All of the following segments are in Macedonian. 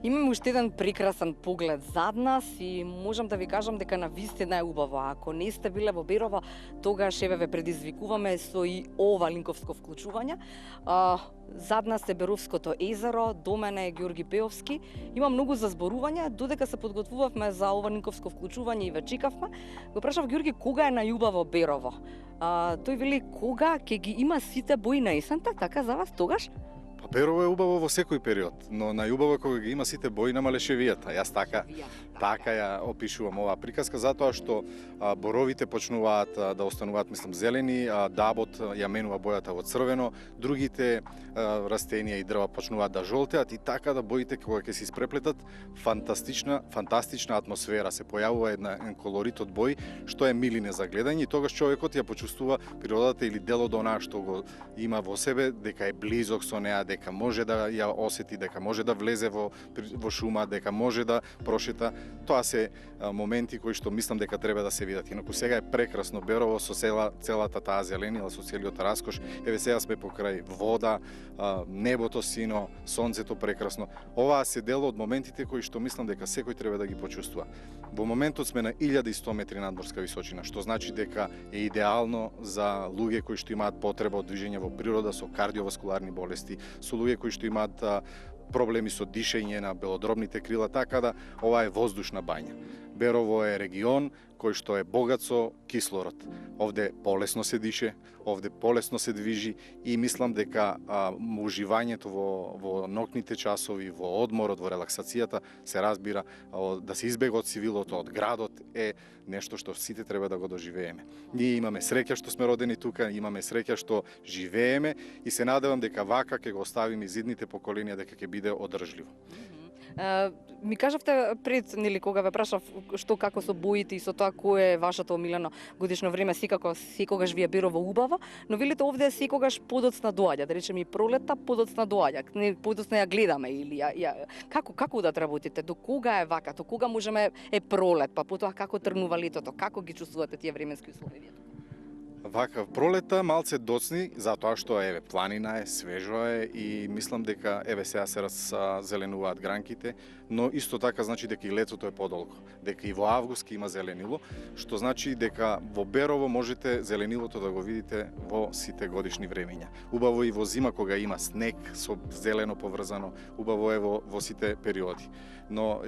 Имаме уште еден прекрасен поглед зад нас и можам да ви кажам дека на вистина е убаво. Ако не сте биле во Берово, тогаш еве ве предизвикуваме со и ова линковско вклучување. Зад нас е Беровското езеро, до мене е Ѓорги Пеовски. Има многу за зборување, додека се подготвувавме за ова линковско вклучување и ве чекавме. Го прашав Ѓорги кога е најубаво Берово. Тој вели кога ќе ги има сите бои на есента, така за вас тогаш? Па Берово е убаво во секој период, но најубаво е кога ги има сите бои на малешевијата. Јас така ја опишувам оваа приказка, затоа што боровите почнуваат да остануваат, мислам, зелени, дабот ја менува бојата во црвено, другите растенија и дрва почнуваат да жолтеат и така да боите кога ќе се испреплетат, фантастична атмосфера, се појавува еден колорит од бои што е милине за гледање и тогаш човекот ја почувствува природата или дел од онаа што го има во себе, дека е близок со неа, дека може да ја осети, дека може да влезе во шума, дека може да прошета. Тоа се моменти кои што мислам дека треба да се видат. Инаку сега е прекрасно Берово со целата таа зеленила, со целиот раскош. Еве сега сме покрај вода, небото сино, сонцето прекрасно. Оваа се дел од моментите кои што мислам дека секој треба да ги почувствува. Во моментот сме на 1100 метри надморска височина, што значи дека е идеално за луѓе кои што имаат потреба од движење во природа со кардиоваскуларни болести, со луѓе кои што имаат проблеми со дишење на белодробните крила, така да ова е воздушна бања. Берово е регион кој што е богат со кислород. Овде полесно се дише, овде полесно се движи и мислам дека уживањето во ноќните часови, во одморот, во релаксацијата се разбира да се избега од цивилото, од градот е нешто што сите треба да го доживееме. Ние имаме среќа што сме родени тука, имаме среќа што живееме и се надевам дека вака ќе го оставиме изидните поколенија дека ќе биде одржливо. Ми кажавте пред, нели, кога ве прашав што како со боите и со тоа кое е вашето омилено годишно време, секогаш ви е Берово убаво, но велите овде секогаш подоцна доаѓа, да речеме и пролетта подоцна доаѓа, не подоцна ја гледаме или како да работите, до кога е вака, до кога можеме е пролет, па потоа како тргнува летото, како ги чувствувате тие временски услови? Вака, пролета малце доцни, затоа што еве планина е, свежо е и мислам дека еве сега се зеленуваат гранките, но исто така значи дека и летото е подолго, дека и во август ќе има зеленило, што значи дека во Берово можете зеленилото да го видите во сите годишни времења. Убаво и во зима кога има снег со зелено поврзано, убаво е во сите периоди. Но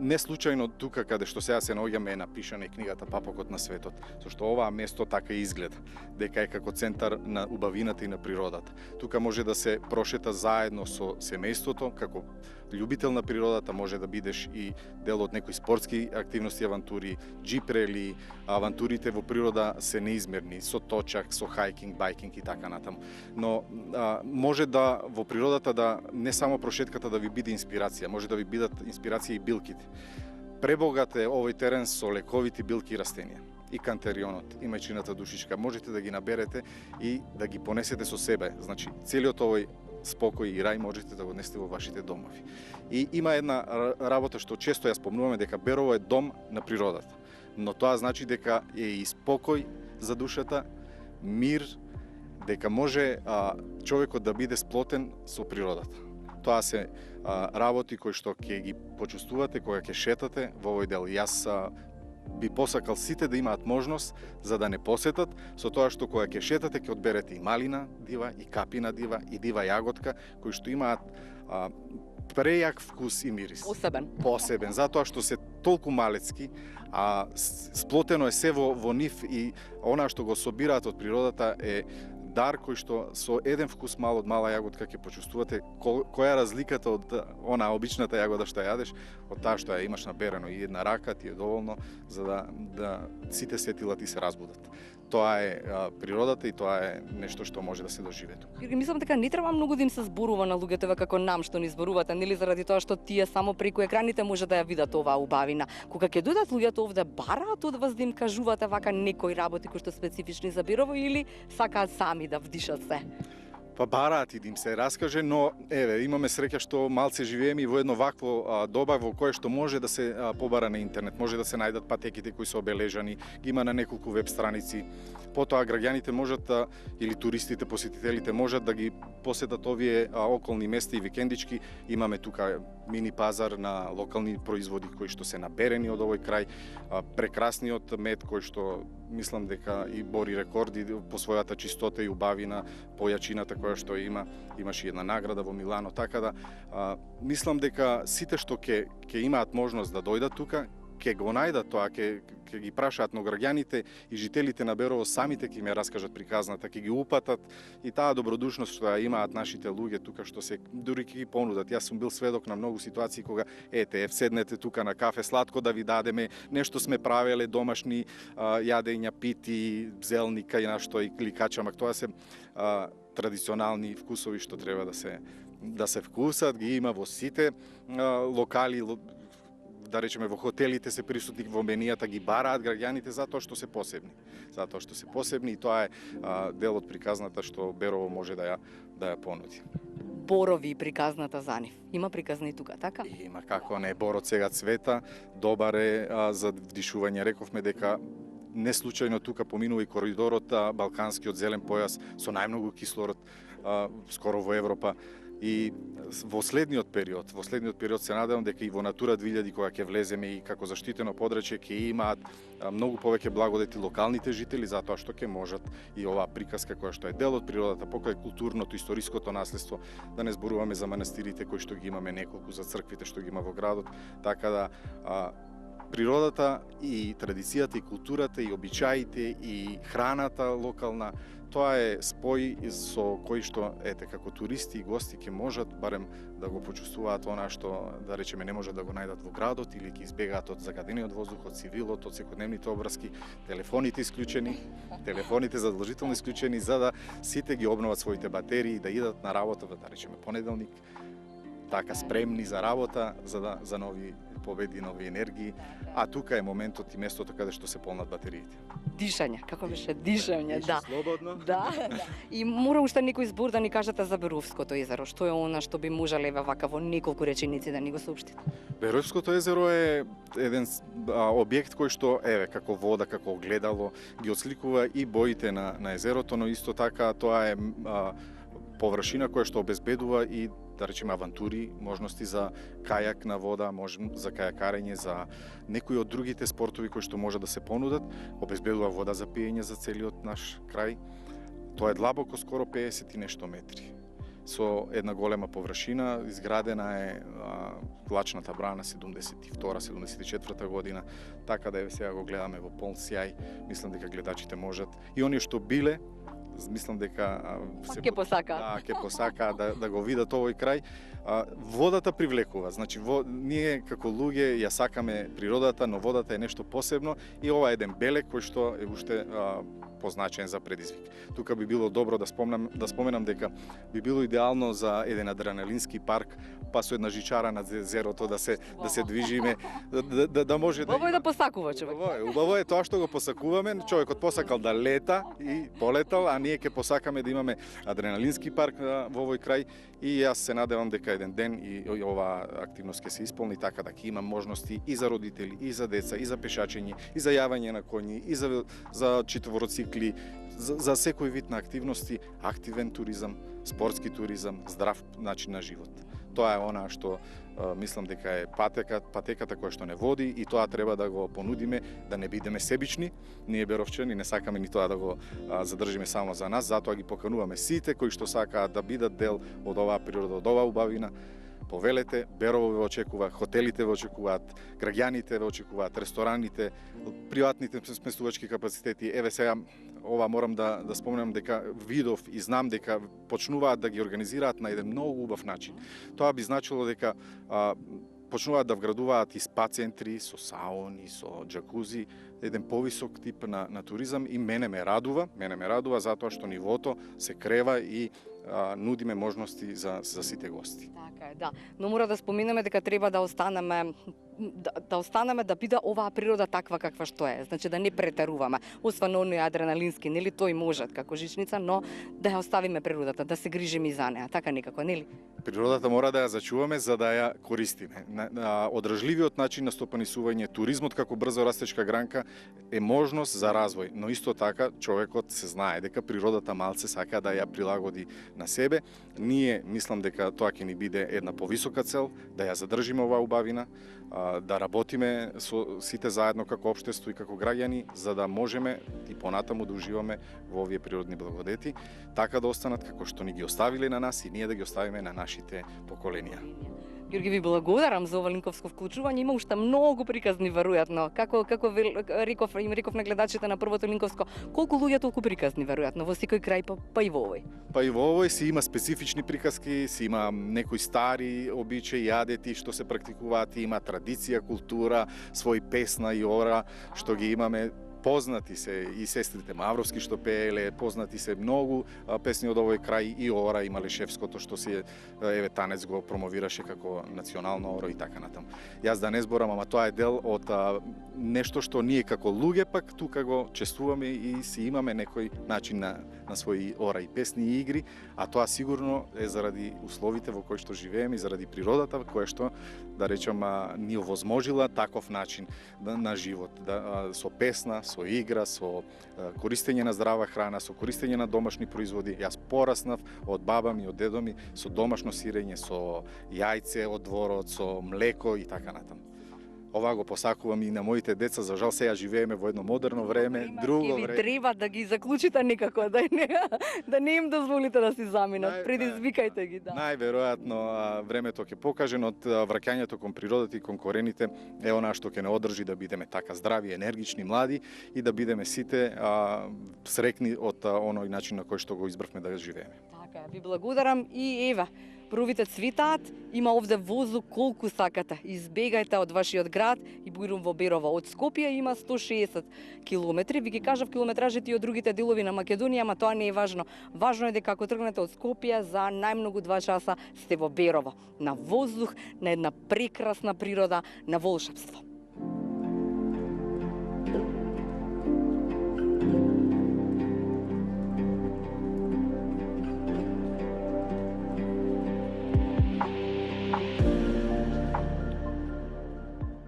не случајно тука каде што сега се наоѓаме е напишана и книгата Папокот на светот, зашто оваа место така изгледа, дека е како центар на убавината и на природата. Тука може да се прошета заедно со семејството, како љубител на природата може да бидеш и дел од некои спортски активности, авантури, джипрели, авантурите во природа се неизмерни, со точак, со хајкинг, бајкинг и така натаму. Но може да во природата да не само прошетката да ви биде инспирација, може да ви бидат инспирација и билките. Пребогат е овој терен со лековити билки и растенија. И кантерионот, и мајчината душичка, можете да ги наберете и да ги понесете со себе. Значи, целиот овој спокој и рај можете да го несете во вашите домови. И има една работа што често ја спомнуваме, дека Берово е дом на природата. Но тоа значи дека е и спокој за душата, мир, дека може човекот да биде сплотен со природата. Тоа се работи кои што ќе ги почувствувате кога ќе шетате во овој дел. Јас би посакал сите да имаат можност за да не посетат, со тоа што кога ќе шетате ќе одберете и малина дива, и капина дива, и дива јаготка, кои што имаат прејак вкус и мирис. Посебен, затоа што се толку малецки, сплотено е се во нив и она што го собираат од природата е дар кој што со еден вкус мал од мала јаготка ќе почувствувате која е разликата од она обичната јагода што јадеш, од таа што ја имаш наберено и една рака ти е доволно за да сите сетила ти се разбудат. Тоа е природата и тоа е нешто што може да се доживее тука. Мислам дека не треба многу да им се зборува на луѓето како нам што ни зборувате, нели, заради тоа што тие само преку екраните може да ја видат оваа убавина. Кога ќе дојдат луѓето овде, бараат од вас да им кажувате вака некои работи кои што специфични за Берово или сакаат сами да вдишат се? Па бараат и да им се раскаже, но еве имаме среќа што малце живееме и во едно вакво доба во кое што може да се побара на интернет, може да се најдат патеките кои се обележани, ги има на неколку веб страници. Потоа граѓаните можат или туристите, посетителите можат да ги посетат овие околни места и викендички. Имаме тука мини пазар на локални производи кои што се наберени од овој крај, прекрасниот мед кој што мислам дека и бори рекорди по својата чистота и убавина, по јачината која што имаше една награда во Милано, така да мислам дека сите што ќе имаат можност да дојдат тука, ќе го најдат тоа, ќе ги прашаат, но граѓаните и жителите на Берово самите ќе ме раскажат приказната, ќе ги упатат и таа добродушност што ја имаат нашите луѓе тука, што се дури ќе ги понудат. Јас сум бил сведок на многу ситуации кога седнете тука на кафе, сладко да ви дадеме, нешто сме правеле домашни јадења, пити, зелника и нашто и кликачамак. Тоа се традиционални вкусови што треба да се вкусат, ги има во сите локали, да речеме во хотелите се присутни, во менијата ги бараат граѓаните затоа што се посебни. Затоа што се посебни и тоа е дел од приказната што Берово може да ја понуди. Борови приказната за нив. Има приказни тука, така? Има, како не, борот сега цвета, добар е за вдишување. Рековме дека не случајно тука поминува и коридорот Балканскиот зелен појас со најмногу кислород скоро во Европа. И во следниот период се надевам дека и во Натура 2000 кога ќе влеземе и како заштитено подрачје ќе имаат многу повеќе благодети локалните жители затоа што ќе можат и оваа приказка која што е дел од природата покрај културното историското наследство, да не зборуваме за манастирите кои што ги имаме неколку, за црквите што ги има во градот, така да природата и традицијата и културата и обичаите и храната локална, тоа е спој со кој што како туристи и гости ќе можат барем да го почувствуваат она што да речеме не можат да го најдат во градот или ќе избегаат од загадениот воздух, од цивилот, од секојдневните обврски, телефоните задолжително исклучени за да сите ги обноват своите батерии да идат на работа, да речеме понеделник, така спремни за работа, за нови победи, нови енергии, а тука е моментот и местото каде што се полнат батериите. Дишање, како беше дишање, да. Слободно. Да. И мора уште некој збор да ни кажете за Беровското езеро, што е она што би можеле вака во неколку реченици да ни го соопштите? Беровското езеро е еден објект кој што како вода, како огледало ги отсликува и боите на езерото, но исто така тоа е површина која што обезбедува и да речеме авантури, можности за кајак на вода, за кајакарење, за некои од другите спортови кои што може да се понудат, обезбедува вода за пиење за целиот наш крај. Тоа е длабоко скоро 50 и нешто метри. Со една голема површина, изградена е влачната брана 72-74 година, така да сега го гледаме во полн сјај, мислам дека гледачите можат и оние што биле, мислам дека ќе посака да го видат овој крај. Водата привлекува, значи ние како луѓе ја сакаме природата, но водата е нешто посебно и ова е еден белег кој што е уште позначен за предизвик. Тука би било добро да споменам дека би било идеално за еден адреналински парк, па со една жичара на езерото да се движиме, да може да. Убаво е да посакува човек. Убаво е тоа што го посакуваме, човекот посакал да лета и полетал, а ние ќе посакаме да имаме адреналински парк во овој крај и јас се надевам дека еден ден и оваа активност ќе се исполни така да ќе има можности и за родители, и за деца, и за пешачење, и за јавање на коњи, и за читовороцикли, за секој вид на активности, активен туризам, спортски туризам, здрав начин на живот. Тоа е она што мислам дека е патеката која што не води и тоа треба да го понудиме, да не бидеме себични. Ние беровчани не сакаме ни тоа да го задржиме само за нас, затоа ги покануваме сите кои што сакаат да бидат дел од оваа природа, од оваа убавина. Повелете, Берово ве очекува, хотелите ве очекуваат, граѓаните ве очекуваат, рестораните, приватните сместувачки капацитети. Еве сега ова морам да споменам дека видов и знам дека почнуваат да ги организираат на еден многу убав начин. Тоа би значило дека почнуваат да вградуваат и спа центри со сауни, со джакузи, еден повисок тип на туризам и мене ме радува затоа што нивото се крева и нудиме можности за сите гости. Така е, да. Но мора да споменеме дека треба да останеме да останеме да биде оваа природа таква каква што е. Значи да не претеруваме. Освен оној адреналински, нели тој може како жичница, но да ја оставиме природата, да се грижиме и за неа, така некако, нели? Природата мора да ја зачуваме за да ја користиме. Одржливиот начин на стопанисување, туризмот како брзо растечка гранка е можност за развој, но исто така човекот се знае дека природата малце сака да ја прилагоди на себе. Ние мислам дека тоа ќе ни биде една повисока цел, да ја задржиме оваа убавина, да работиме со сите заедно како општество и како граѓани, за да можеме и понатаму да уживаме во овие природни благодети, така да останат како што ни ги оставиле на нас и ние да ги оставиме на нашите поколенија. Ѓорги, ви благодарам за ова линковско вклучување. Има уште многу приказни веројатно. Како им реков на гледачите на првото линковско, колку луѓе толку приказни веројатно во секој крај, па и во овој. Па и во овој си има специфични приказки, си има некои стари обичаи, јадети што се практикуваат, има традиција, култура, свој песна и ора што ги имаме. Познати се и сестрите Мавровски што пееле, познати се многу песни од овој крај и ора има Лешевското што си еве Танец го промовираше како национално оро и така натаму. Јас да не зборам, ама тоа е дел од нешто што ние како луѓе пак тука го чествуваме и си имаме некој начин на своји ора и песни и игри, а тоа сигурно е заради условите во кои што живееме и заради природата која што да речам ни овозможила таков начин на живот, со песна, со игра, со користење на здрава храна, со користење на домашни производи. Јас пораснав од баба ми, од дедо ми, со домашно сирење, со јајце од дворот, со млеко и така натаму. Ова го посакувам и на моите деца, за жал сега живееме во едно модерно време, друго време. Треба да ги заклучите некако, да не им дозволите да си заминат, предизвикајте ги, да. Најверојатно времето ќе покаже, но враќањето кон природата и кон корените е она што ќе не одржи да бидеме така здрави, енергични, млади и да бидеме сите срекни од оној начин на кој што го избравме да живееме. Така, ви благодарам и ева, првите цвитаат, има овде воздух колку сакате. Избегајте од вашиот град и бујрум во Берово. Од Скопје има 160 километри. Ви ги кажав километражите и од другите делови на Македонија, ама тоа не е важно. Важно е дека ако тргнете од Скопје за најмногу 2 часа сте во Берово. На воздух, на една прекрасна природа, на волшебство.